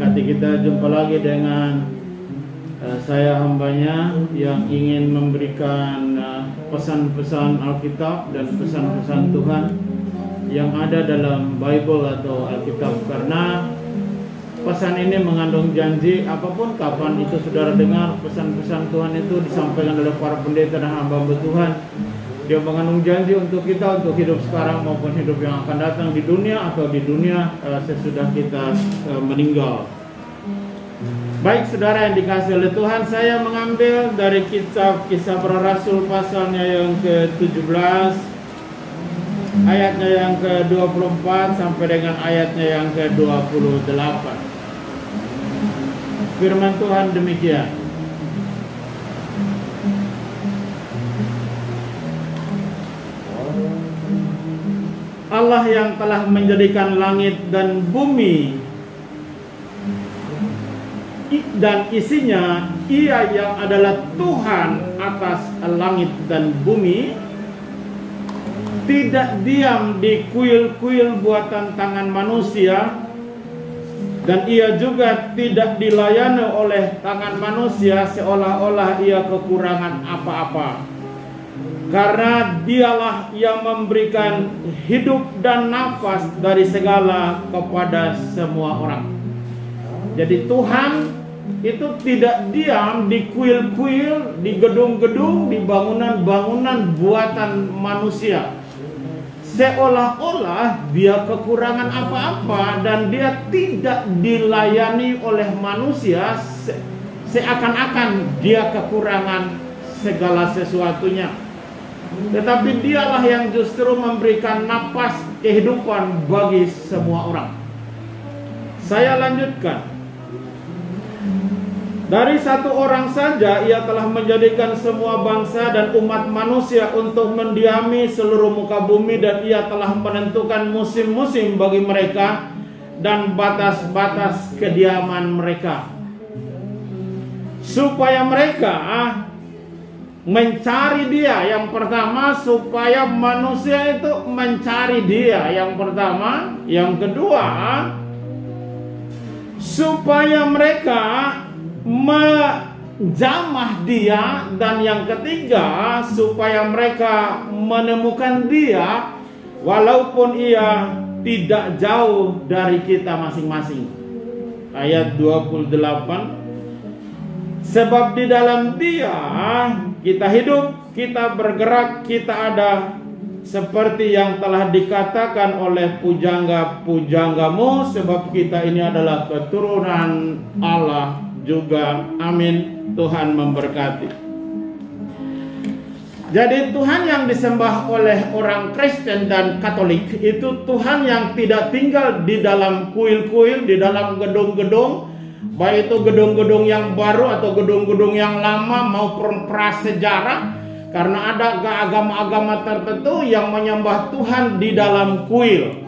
memberkati kita. Jumpa lagi dengan saya hambanya yang ingin memberikan pesan-pesan Alkitab dan pesan-pesan Tuhan yang ada dalam Bible atau Alkitab, karena pesan ini mengandung janji. Apapun kapan itu saudara dengar pesan-pesan Tuhan itu disampaikan oleh para pendeta dan hamba Tuhan, dia mengandung janji untuk kita, untuk hidup sekarang maupun hidup yang akan datang di dunia atau di dunia sesudah kita meninggal. Baik saudara yang dikasihi oleh Tuhan, saya mengambil dari kitab Kisah Para Rasul pasalnya yang ke-17, ayatnya yang ke-24 sampai dengan ayatnya yang ke-28. Firman Tuhan demikian. Allah yang telah menjadikan langit dan bumi dan isinya, Ia yang adalah Tuhan atas langit dan bumi, tidak diam di kuil-kuil buatan tangan manusia, dan Ia juga tidak dilayani oleh tangan manusia seolah-olah Ia kekurangan apa-apa. Karena Dialah yang memberikan hidup dan nafas dari segala kepada semua orang. Jadi Tuhan itu tidak diam di kuil-kuil, di gedung-gedung, di bangunan-bangunan buatan manusia, seolah-olah Dia kekurangan apa-apa, dan Dia tidak dilayani oleh manusia seakan-akan Dia kekurangan segala sesuatunya. Tetapi Dialah yang justru memberikan napas kehidupan bagi semua orang. Saya lanjutkan. Dari satu orang saja Ia telah menjadikan semua bangsa dan umat manusia untuk mendiami seluruh muka bumi, dan Ia telah menentukan musim-musim bagi mereka dan batas-batas kediaman mereka, supaya mereka mencari Dia. Yang pertama, supaya manusia itu mencari Dia, yang pertama. Yang kedua, supaya mereka menjamah Dia, dan yang ketiga, supaya mereka menemukan Dia walaupun Ia tidak jauh dari kita masing-masing. Ayat 28, sebab di dalam Dia kita hidup, kita bergerak, kita ada, seperti yang telah dikatakan oleh pujangga-pujanggamu, sebab kita ini adalah keturunan Allah juga. Amin. Tuhan memberkati. Jadi Tuhan yang disembah oleh orang Kristen dan Katolik itu Tuhan yang tidak tinggal di dalam kuil-kuil, di dalam gedung-gedung, baik itu gedung-gedung yang baru atau gedung-gedung yang lama maupun prasejarah. Karena ada agama-agama tertentu yang menyembah Tuhan di dalam kuil.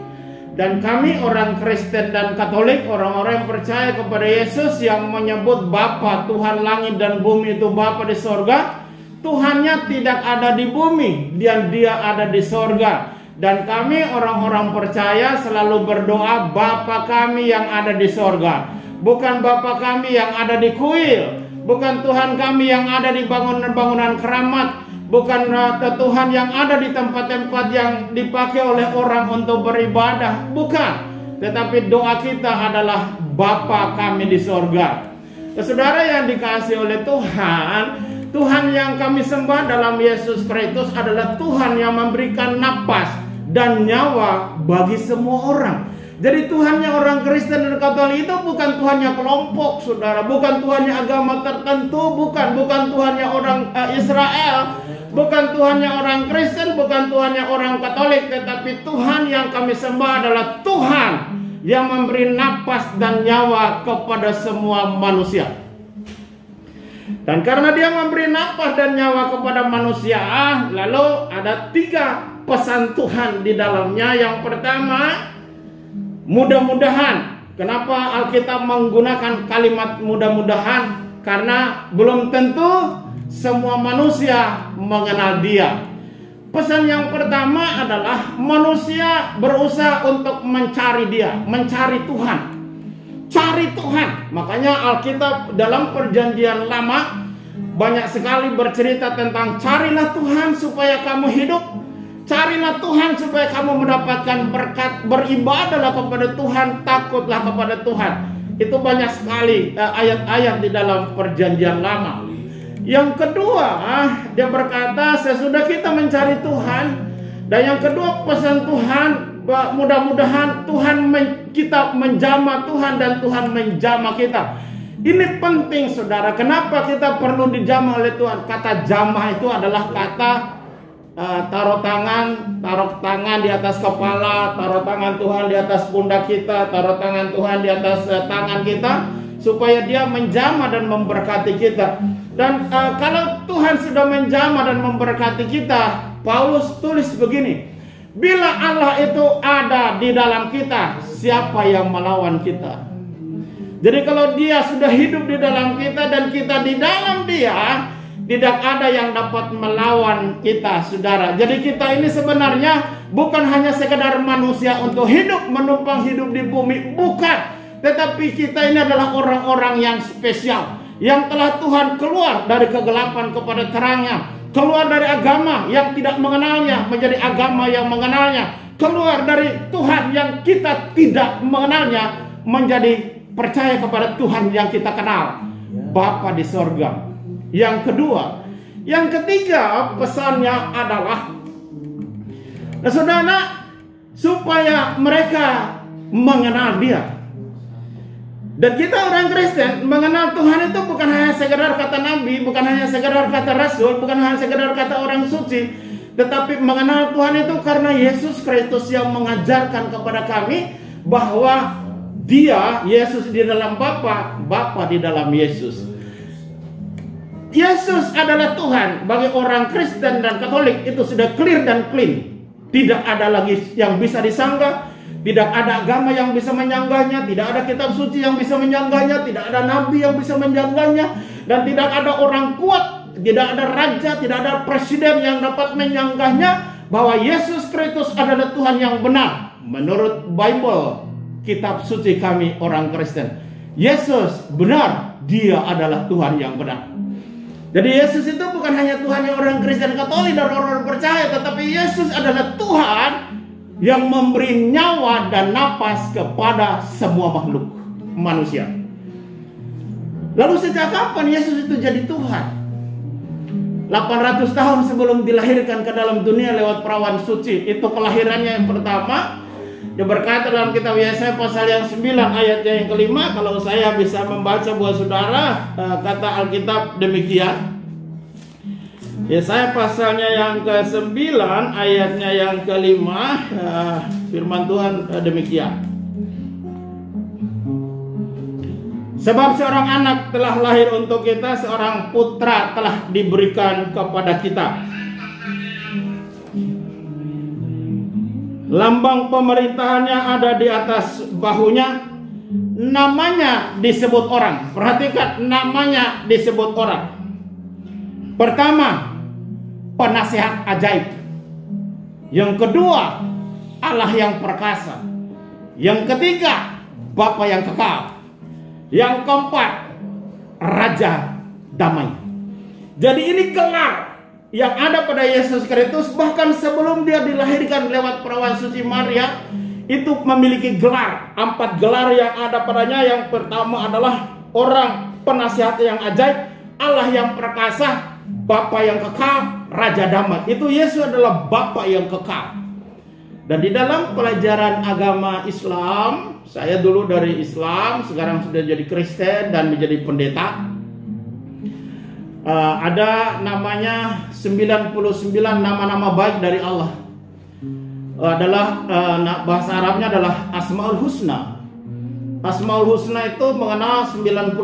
Dan kami orang Kristen dan Katolik, orang-orang yang percaya kepada Yesus, yang menyebut Bapa, Tuhan langit dan bumi itu Bapa di sorga, Tuhannya tidak ada di bumi, dan Dia ada di sorga. Dan kami orang-orang percaya selalu berdoa, Bapa kami yang ada di sorga. Bukan Bapa kami yang ada di kuil, bukan Tuhan kami yang ada di bangunan-bangunan keramat, bukan Tuhan yang ada di tempat-tempat yang dipakai oleh orang untuk beribadah, bukan. Tetapi doa kita adalah Bapa kami di sorga. Saudara yang dikasihi oleh Tuhan, Tuhan yang kami sembah dalam Yesus Kristus adalah Tuhan yang memberikan napas dan nyawa bagi semua orang. Jadi Tuhannya orang Kristen dan Katolik itu bukan Tuhannya kelompok, saudara. Bukan Tuhannya agama tertentu, bukan Tuhannya orang Israel, bukan Tuhannya orang Kristen, bukan Tuhannya orang Katolik. Tetapi Tuhan yang kami sembah adalah Tuhan yang memberi napas dan nyawa kepada semua manusia. Dan karena Dia memberi napas dan nyawa kepada manusia, lalu ada 3 pesan Tuhan di dalamnya. Yang pertama, mudah-mudahan. Kenapa Alkitab menggunakan kalimat mudah-mudahan? Karena belum tentu semua manusia mengenal Dia. Pesan yang pertama adalah manusia berusaha untuk mencari Dia, mencari Tuhan. cari Tuhan. Makanya Alkitab dalam Perjanjian Lama banyak sekali bercerita tentang carilah Tuhan supaya kamu hidup. Carilah Tuhan supaya kamu mendapatkan berkat. Beribadahlah kepada Tuhan, takutlah kepada Tuhan. Itu banyak sekali ayat-ayat di dalam Perjanjian Lama. Yang kedua, dia berkata sesudah kita mencari Tuhan, dan yang kedua pesan Tuhan, mudah-mudahan Tuhan kita menjamah Tuhan dan Tuhan menjamah kita. Ini penting saudara. Kenapa kita perlu dijamah oleh Tuhan? Kata jamah itu adalah kata taruh tangan di atas kepala, taruh tangan Tuhan di atas pundak kita, taruh tangan Tuhan di atas tangan kita, supaya dia menjamah dan memberkati kita. Dan kalau Tuhan sudah menjamah dan memberkati kita, Paulus tulis begini, bila Allah itu ada di dalam kita, siapa yang melawan kita? Jadi kalau dia sudah hidup di dalam kita dan kita di dalam dia, tidak ada yang dapat melawan kita, saudara. Jadi kita ini sebenarnya bukan hanya sekedar manusia untuk hidup, menumpang hidup di bumi, bukan. Tetapi kita ini adalah orang-orang yang spesial, yang telah Tuhan keluar dari kegelapan kepada terangnya, keluar dari agama yang tidak mengenalnya menjadi agama yang mengenalnya, keluar dari Tuhan yang kita tidak mengenalnya menjadi percaya kepada Tuhan yang kita kenal, Bapa di sorga. Yang kedua, yang ketiga pesannya adalah, saudara, supaya mereka mengenal Dia. Dan kita orang Kristen mengenal Tuhan itu bukan hanya sekedar kata nabi, bukan hanya sekedar kata rasul, bukan hanya sekedar kata orang suci, tetapi mengenal Tuhan itu karena Yesus Kristus yang mengajarkan kepada kami bahwa Dia, Yesus di dalam Bapa, Bapa di dalam Yesus. Yesus adalah Tuhan. Bagi orang Kristen dan Katolik itu sudah clear dan clean. Tidak ada lagi yang bisa disanggah. Tidak ada agama yang bisa menyanggahnya. Tidak ada kitab suci yang bisa menyanggahnya. Tidak ada nabi yang bisa menyanggahnya. Dan tidak ada orang kuat, tidak ada raja, tidak ada presiden yang dapat menyanggahnya bahwa Yesus Kristus adalah Tuhan yang benar. Menurut Bible, kitab suci kami orang Kristen, Yesus benar, Dia adalah Tuhan yang benar. Jadi Yesus itu bukan hanya Tuhan yang orang Kristen, Katolik dan orang percaya, tetapi Yesus adalah Tuhan yang memberi nyawa dan napas kepada semua makhluk manusia. Lalu sejak kapan Yesus itu jadi Tuhan? 800 tahun sebelum dilahirkan ke dalam dunia lewat perawan suci. Itu kelahirannya yang pertama. Dia berkata dalam kitab Yesaya pasal yang 9 ayatnya yang kelima. Kalau saya bisa membaca buat saudara, kata Alkitab demikian. Yesaya pasalnya yang ke-9 ayatnya yang kelima, firman Tuhan demikian. Sebab seorang anak telah lahir untuk kita, seorang putra telah diberikan kepada kita. Lambang pemerintahannya ada di atas bahunya. Namanya disebut orang. Perhatikan, namanya disebut orang. Pertama, penasihat ajaib. Yang kedua, Allah yang perkasa. Yang ketiga, Bapa yang kekal. Yang keempat, Raja damai. Jadi ini gelar yang ada pada Yesus Kristus. Bahkan sebelum dia dilahirkan lewat perawan suci Maria, itu memiliki gelar. 4 gelar yang ada padanya. Yang pertama adalah orang penasihat yang ajaib, Allah yang perkasa, Bapa yang kekal, Raja damai. Itu Yesus adalah Bapa yang kekal. Dan di dalam pelajaran agama Islam, saya dulu dari Islam, sekarang sudah jadi Kristen dan menjadi pendeta. Ada namanya 99 nama-nama baik dari Allah. Adalah bahasa Arabnya adalah Asmaul Husna. Asmaul Husna itu mengenal 99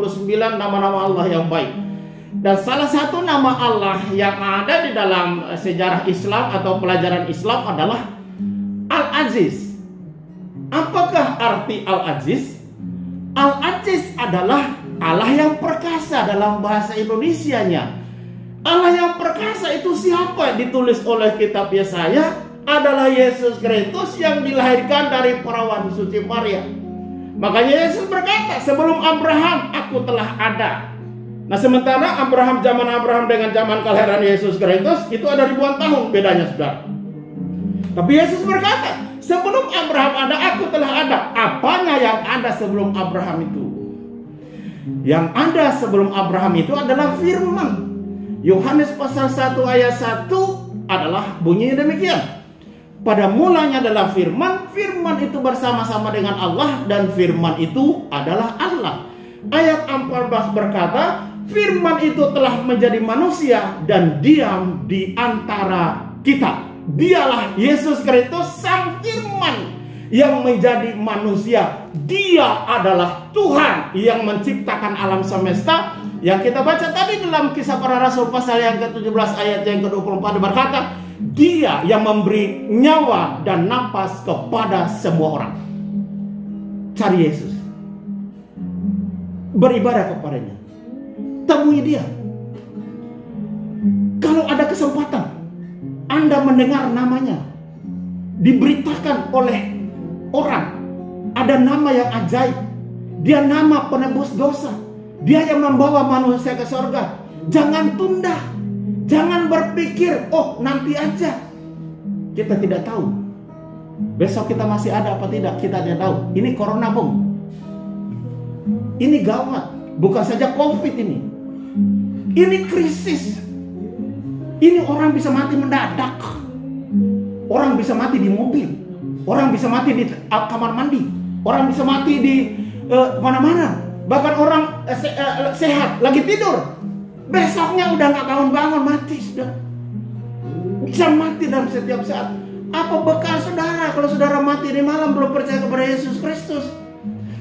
nama-nama Allah yang baik. Dan salah satu nama Allah yang ada di dalam sejarah Islam atau pelajaran Islam adalah Al-Aziz. Apakah arti Al-Aziz? Al-Aziz adalah Allah yang perkasa dalam bahasa Indonesianya. Allah yang perkasa itu siapa? Ditulis oleh kitab Yesaya adalah Yesus Kristus yang dilahirkan dari perawan suci Maria. Makanya Yesus berkata, sebelum Abraham aku telah ada. Nah, sementara zaman Abraham dengan zaman kelahiran Yesus Kristus itu ada ribuan tahun bedanya, saudara. Tapi Yesus berkata, sebelum Abraham ada, aku telah ada. Apanya yang ada sebelum Abraham itu? Yang ada sebelum Abraham itu adalah firman. Yohanes pasal 1 ayat 1 adalah bunyinya demikian. Pada mulanya adalah firman, firman itu bersama-sama dengan Allah, dan firman itu adalah Allah. Ayat 14 berkata, firman itu telah menjadi manusia dan diam di antara kita. Dialah Yesus Kristus, sang firman yang menjadi manusia. Dia adalah Tuhan yang menciptakan alam semesta. Yang kita baca tadi dalam Kisah Para Rasul pasal yang ke-17 ayat yang ke-24 berkata, Dia yang memberi nyawa dan napas kepada semua orang. Cari Yesus, beribadah kepadanya, temui Dia. Kalau ada kesempatan Anda mendengar namanya diberitakan oleh orang, ada nama yang ajaib, Dia nama penebus dosa, Dia yang membawa manusia ke surga. Jangan tunda, jangan berpikir, oh nanti aja. Kita tidak tahu besok kita masih ada apa tidak, kita tidak tahu. Ini corona bom, ini gawat. Bukan saja COVID ini krisis. Ini orang bisa mati mendadak, orang bisa mati di mobil, orang bisa mati di kamar mandi, orang bisa mati di mana-mana. Bahkan orang sehat lagi tidur, besoknya udah nggak bangun-bangun, mati sudah. Bisa mati dalam setiap saat. Apa bekal saudara kalau saudara mati di malam belum percaya kepada Yesus Kristus?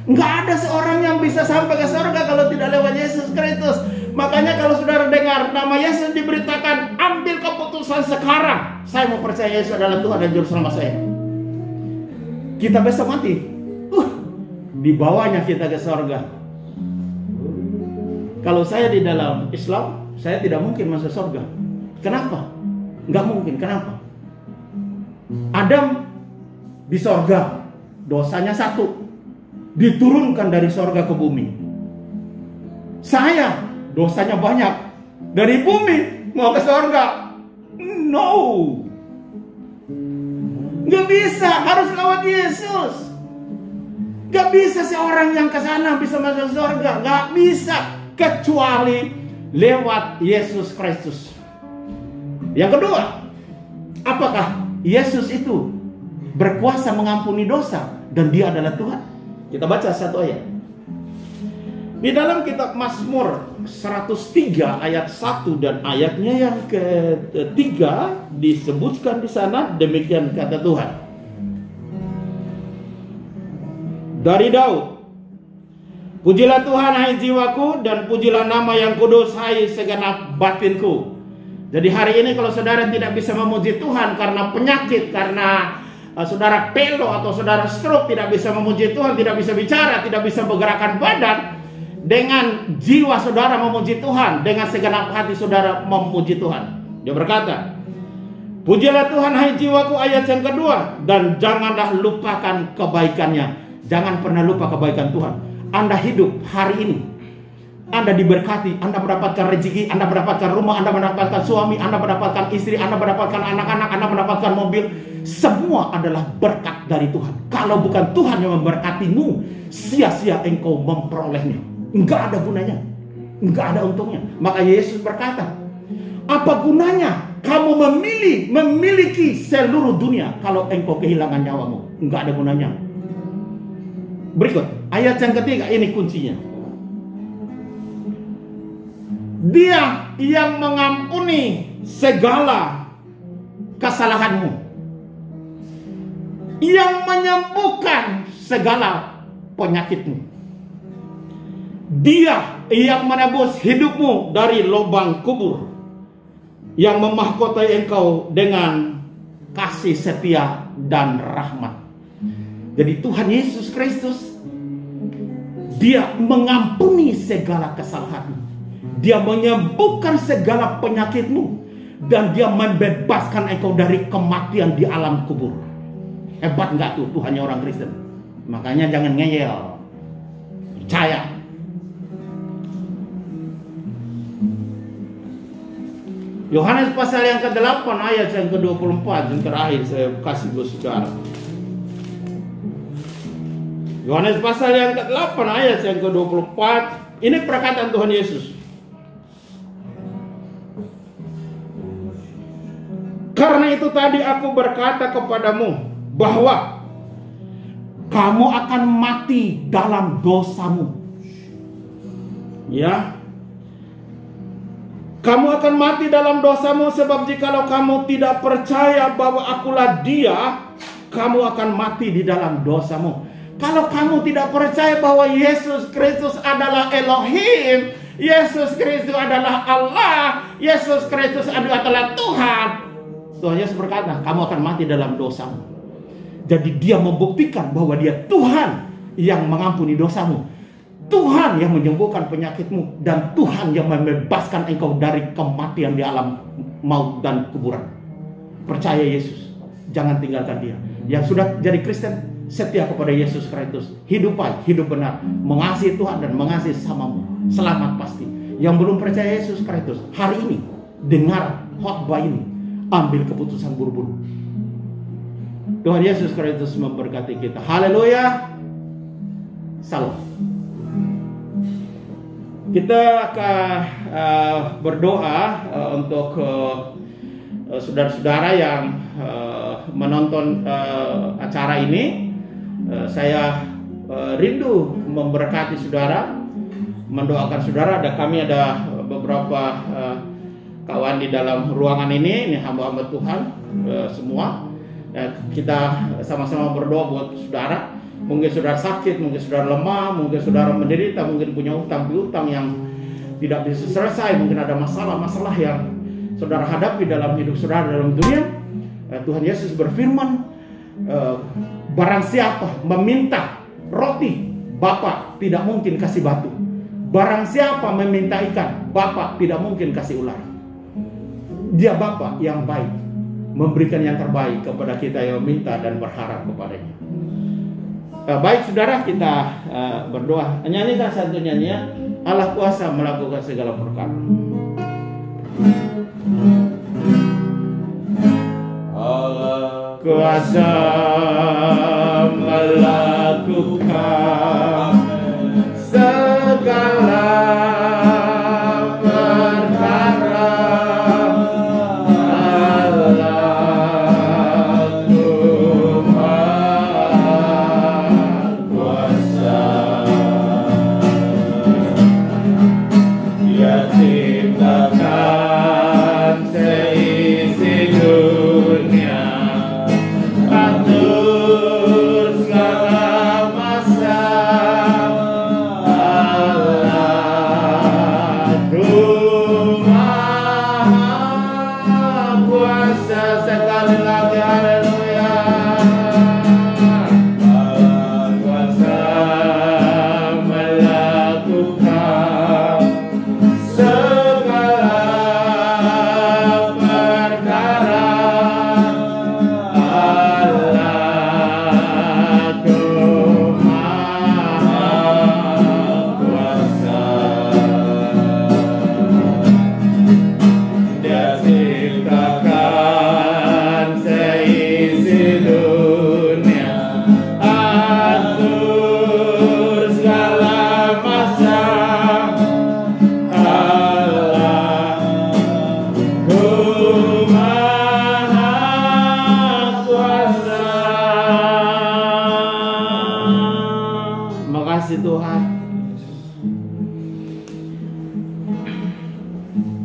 Nggak ada seorang yang bisa sampai ke surga kalau tidak lewat Yesus Kristus. Makanya kalau saudara dengar nama Yesus diberitakan, ambil keputusan sekarang. Saya mau percaya Yesus adalah Tuhan dan Juru Selamat saya. Kita besok mati, dibawanya kita ke surga. Kalau saya di dalam Islam, saya tidak mungkin masuk surga. Kenapa? Nggak mungkin. Kenapa? Adam di surga, dosanya satu, diturunkan dari surga ke bumi. Saya dosanya banyak, dari bumi mau ke surga. No, nggak bisa, harus lewat Yesus. Nggak bisa seorang yang ke sana bisa masuk surga, nggak bisa kecuali lewat Yesus Kristus. Yang kedua, apakah Yesus itu berkuasa mengampuni dosa dan Dia adalah Tuhan? Kita baca satu ayat di dalam kitab Mazmur 103 ayat 1 dan ayatnya yang ketiga disebutkan di sana demikian kata Tuhan. Dari Daud, pujilah Tuhan hai jiwaku, dan pujilah nama yang kudus hai segenap batinku. Jadi hari ini kalau saudara tidak bisa memuji Tuhan karena penyakit, karena saudara pelo atau saudara stroke, tidak bisa memuji Tuhan, tidak bisa bicara, tidak bisa bergerakkan badan, dengan jiwa saudara memuji Tuhan, dengan segenap hati saudara memuji Tuhan. Dia berkata, pujilah Tuhan hai jiwaku, ayat yang kedua, dan janganlah lupakan kebaikannya. Jangan pernah lupa kebaikan Tuhan. Anda hidup hari ini, Anda diberkati, Anda mendapatkan rezeki, Anda mendapatkan rumah, Anda mendapatkan suami, Anda mendapatkan istri, Anda mendapatkan anak-anak, Anda mendapatkan mobil. Semua adalah berkat dari Tuhan. Kalau bukan Tuhan yang memberkatimu, sia-sia engkau memperolehnya. Enggak ada gunanya, enggak ada untungnya. Maka Yesus berkata, apa gunanya kamu memiliki seluruh dunia kalau engkau kehilangan nyawamu? Enggak ada gunanya. Berikut ayat yang ketiga, ini kuncinya. Dia yang mengampuni segala kesalahanmu, yang menyembuhkan segala penyakitmu. Dia yang menebus hidupmu dari lubang kubur, yang memahkotai engkau dengan kasih setia dan rahmat. Jadi Tuhan Yesus Kristus, Dia mengampuni segala kesalahanmu, Dia menyembuhkan segala penyakitmu, dan Dia membebaskan engkau dari kematian di alam kubur. Hebat nggak tuh Tuhannya orang Kristen? Makanya jangan ngeyel. percaya. Yohanes pasal yang ke-8 ayat yang ke-24 yang terakhir saya kasih buat saudara. Yohanes pasal yang ke-8 ayat yang ke-24. Ini perkataan Tuhan Yesus. Karena itu tadi aku berkata kepadamu bahwa kamu akan mati dalam dosamu. Ya. Kamu akan mati dalam dosamu, sebab jikalau kamu tidak percaya bahwa akulah Dia, kamu akan mati di dalam dosamu. Kalau kamu tidak percaya bahwa Yesus Kristus adalah Elohim, Yesus Kristus adalah Allah, Yesus Kristus adalah Tuhan, Tuhan Yesus berkata, kamu akan mati dalam dosamu. Jadi Dia membuktikan bahwa Dia Tuhan yang mengampuni dosamu, Tuhan yang menyembuhkan penyakitmu, dan Tuhan yang membebaskan engkau dari kematian di alam maut dan kuburan. Percaya Yesus, jangan tinggalkan Dia. Yang sudah jadi Kristen, setia kepada Yesus Kristus, hidup baik, hidup benar, mengasihi Tuhan dan mengasihi samamu, selamat pasti. Yang belum percaya Yesus Kristus, hari ini dengar khotbah ini, ambil keputusan buru-buru. Tuhan Yesus Kristus memberkati kita. Haleluya. Salam. Kita akan berdoa untuk saudara-saudara yang menonton acara ini. Saya rindu memberkati saudara, mendoakan saudara. Kami ada beberapa kawan di dalam ruangan ini hamba-hamba Tuhan semua. Kita sama-sama berdoa buat saudara. Mungkin saudara sakit, mungkin saudara lemah, mungkin saudara menderita, mungkin punya utang piutang yang tidak bisa selesai, mungkin ada masalah-masalah yang saudara hadapi dalam hidup saudara dalam dunia. Tuhan Yesus berfirman, barang siapa meminta roti, Bapa tidak mungkin kasih batu. Barang siapa meminta ikan, Bapa tidak mungkin kasih ular. Dia Bapa yang baik, memberikan yang terbaik kepada kita yang meminta dan berharap kepadanya. Baik saudara, kita berdoa. Nyanyikan satu nyanyian, Allah kuasa melakukan segala perkara. Allah kuasa melakukan segala perkara.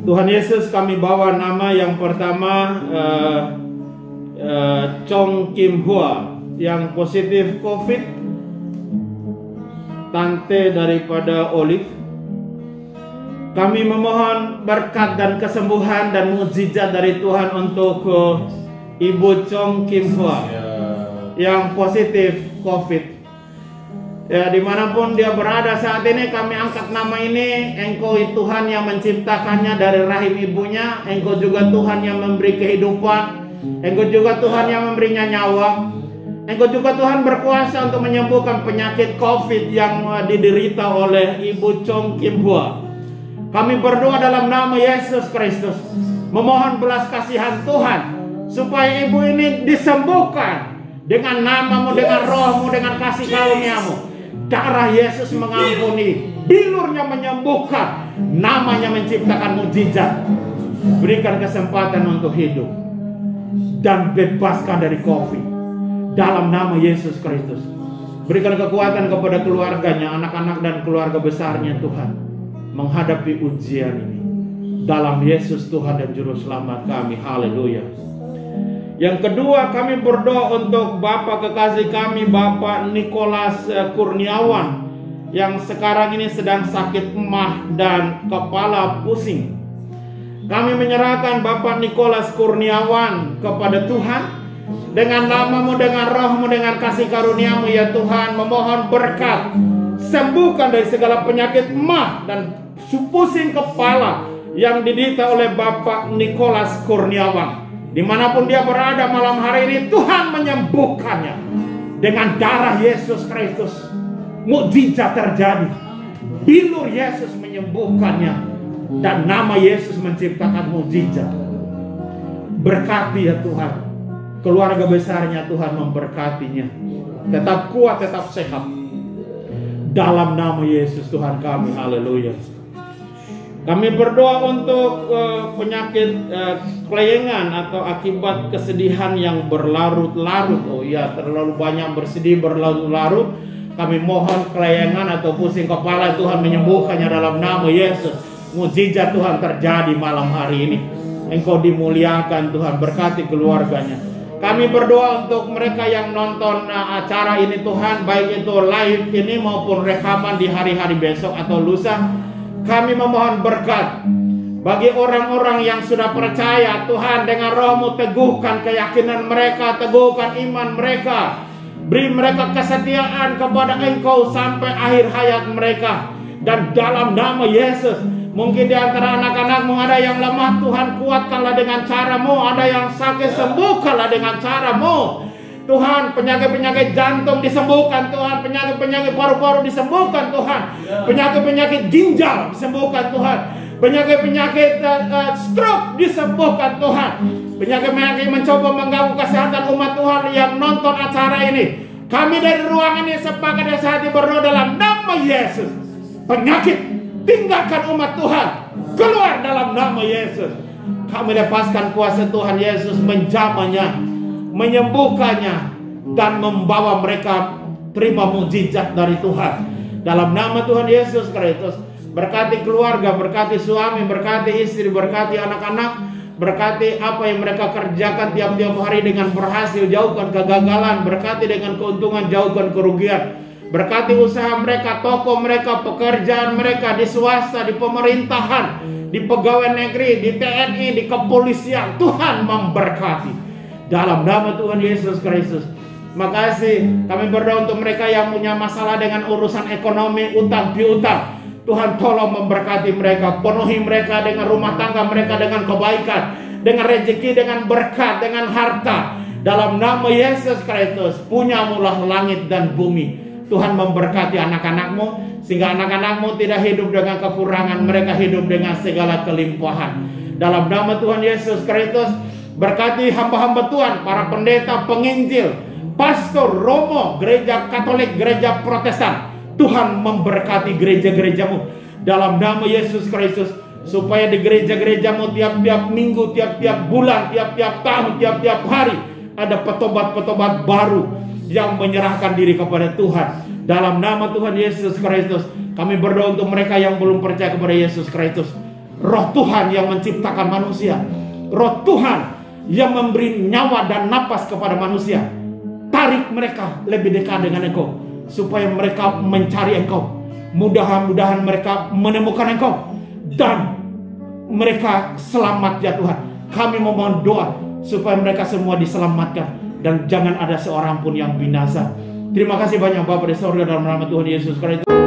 Tuhan Yesus, kami bawa nama yang pertama Chong Kim Hua yang positif COVID, tante daripada Olive. Kami memohon berkat dan kesembuhan dan mukjizat dari Tuhan untuk Ibu Chong Kim Hua yang positif COVID. Ya, dimanapun dia berada saat ini, kami angkat nama ini. Engkau Tuhan yang menciptakannya dari rahim ibunya. Engkau juga Tuhan yang memberi kehidupan. Engkau juga Tuhan yang memberinya nyawa. Engkau juga Tuhan berkuasa untuk menyembuhkan penyakit COVID yang diderita oleh Ibu Chong Kim Hua. Kami berdoa dalam nama Yesus Kristus, memohon belas kasihan Tuhan, supaya ibu ini disembuhkan dengan nama-Mu, dengan roh-Mu, dengan kasih karunia-Mu. Darah Yesus mengampuni, bilurnya menyembuhkan, namanya menciptakan mukjizat. Berikan kesempatan untuk hidup dan bebaskan dari COVID dalam nama Yesus Kristus. Berikan kekuatan kepada keluarganya, anak-anak dan keluarga besarnya Tuhan, menghadapi ujian ini. Dalam Yesus Tuhan dan Juru Selamat kami. Haleluya. Yang kedua, kami berdoa untuk Bapak kekasih kami, Bapak Nicholas Kurniawan, yang sekarang ini sedang sakit emah dan kepala pusing. Kami menyerahkan Bapak Nicholas Kurniawan kepada Tuhan. Dengan nama-Mu, dengan roh-Mu, dengan kasih karunia-Mu ya Tuhan, memohon berkat. Sembuhkan dari segala penyakit emah dan pusing kepala yang diderita oleh Bapak Nicholas Kurniawan. Dimanapun dia berada malam hari ini, Tuhan menyembuhkannya. Dengan darah Yesus Kristus, mukjizat terjadi. Bilur Yesus menyembuhkannya, dan nama Yesus menciptakan mukjizat. Berkati ya Tuhan keluarga besarnya, Tuhan memberkatinya. Tetap kuat, tetap sehat. Dalam nama Yesus Tuhan kami. Haleluya. Kami berdoa untuk penyakit kelayangan atau akibat kesedihan yang berlarut-larut. Oh ya, terlalu banyak bersedih berlarut-larut. Kami mohon kelayangan atau pusing kepala, Tuhan menyembuhkannya dalam nama Yesus. Mukjizat Tuhan terjadi malam hari ini. Engkau dimuliakan Tuhan, berkati keluarganya. Kami berdoa untuk mereka yang nonton acara ini Tuhan, baik itu live ini maupun rekaman di hari-hari besok atau lusa. Kami memohon berkat bagi orang-orang yang sudah percaya Tuhan, dengan roh-Mu teguhkan keyakinan mereka, teguhkan iman mereka. Beri mereka kesetiaan kepada Engkau sampai akhir hayat mereka. Dan dalam nama Yesus, mungkin di antara anak-anak-Mu ada yang lemah, Tuhan kuatkanlah dengan cara-Mu. Ada yang sakit, sembuhkanlah dengan cara-Mu. Tuhan, penyakit-penyakit jantung disembuhkan Tuhan, penyakit-penyakit paru-paru disembuhkan Tuhan, penyakit-penyakit ginjal disembuhkan Tuhan, penyakit-penyakit stroke disembuhkan Tuhan, penyakit-penyakit mencoba mengganggu kesehatan umat Tuhan yang nonton acara ini. Kami dari ruang ini sepakat dan sehati berdoa dalam nama Yesus. Penyakit tinggalkan umat Tuhan, keluar dalam nama Yesus. Kami lepaskan kuasa Tuhan Yesus menjamahnya, menyembuhkannya, dan membawa mereka terima mukjizat dari Tuhan. Dalam nama Tuhan Yesus Kristus, berkati keluarga, berkati suami, berkati istri, berkati anak-anak, berkati apa yang mereka kerjakan tiap-tiap hari dengan berhasil, jauhkan kegagalan, berkati dengan keuntungan, jauhkan kerugian. Berkati usaha mereka, toko mereka, pekerjaan mereka di swasta, di pemerintahan, di pegawai negeri, di TNI, di kepolisian. Tuhan memberkati. Dalam nama Tuhan Yesus Kristus. Makasih. Kami berdoa untuk mereka yang punya masalah dengan urusan ekonomi, utang piutang. Tuhan tolong memberkati mereka. Penuhi mereka dengan rumah tangga mereka dengan kebaikan, dengan rezeki, dengan berkat, dengan harta. Dalam nama Yesus Kristus, punyamulah langit dan bumi. Tuhan memberkati anak-anak-Mu, sehingga anak-anak-Mu tidak hidup dengan kekurangan, mereka hidup dengan segala kelimpahan. Dalam nama Tuhan Yesus Kristus, berkati hamba-hamba Tuhan, para pendeta, penginjil, pastor, romo, gereja Katolik, gereja Protestan. Tuhan memberkati gereja-gereja-Mu dalam nama Yesus Kristus, supaya di gereja-gereja-Mu tiap-tiap minggu, tiap-tiap bulan, tiap-tiap tahun, tiap-tiap hari ada petobat-petobat baru yang menyerahkan diri kepada Tuhan. Dalam nama Tuhan Yesus Kristus, kami berdoa untuk mereka yang belum percaya kepada Yesus Kristus. Roh Tuhan yang menciptakan manusia, Roh Tuhan yang memberi nyawa dan napas kepada manusia, tarik mereka lebih dekat dengan Engkau, supaya mereka mencari Engkau. Mudah-mudahan mereka menemukan Engkau dan mereka selamat ya Tuhan. Kami memohon doa supaya mereka semua diselamatkan dan jangan ada seorang pun yang binasa. Terima kasih banyak Bapak di surga dalam nama Tuhan Yesus Kristus.